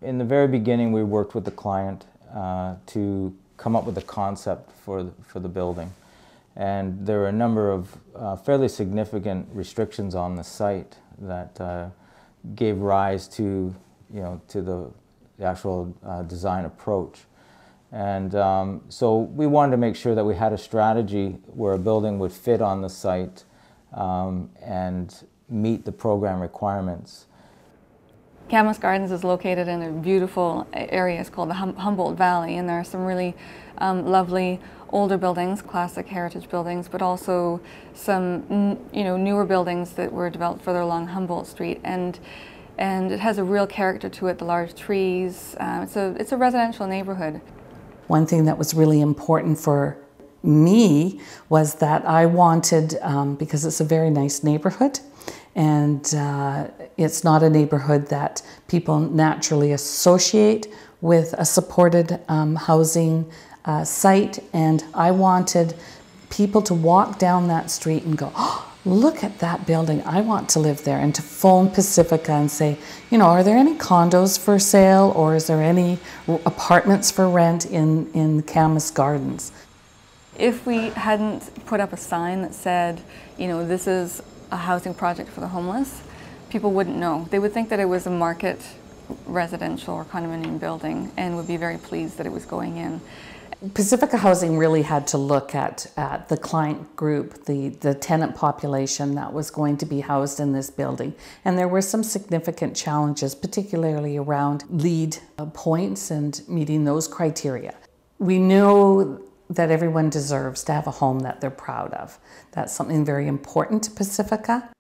In the very beginning, we worked with the client to come up with a concept for the building. And there were a number of fairly significant restrictions on the site that gave rise to, to the actual design approach. And so we wanted to make sure that we had a strategy where a building would fit on the site and meet the program requirements. Camas Gardens is located in a beautiful area. It's called the Humboldt Valley, and there are some really lovely older buildings, classic heritage buildings, but also some newer buildings that were developed further along Humboldt Street, and it has a real character to it. The large trees. It's a residential neighborhood. One thing that was really important for me was that I wanted, because it's a very nice neighborhood, and it's not a neighborhood that people naturally associate with a supported housing site, and I wanted people to walk down that street and go, oh, look at that building, I want to live there, and to phone Pacifica and say, are there any condos for sale, or is there any apartments for rent in Camas Gardens? If we hadn't put up a sign that said, this is a housing project for the homeless, people wouldn't know. They would think that it was a market residential or condominium building and would be very pleased that it was going in. Pacifica Housing really had to look at the client group, the tenant population that was going to be housed in this building. And there were some significant challenges, particularly around lead points and meeting those criteria. We know that everyone deserves to have a home that they're proud of. That's something very important to Pacifica.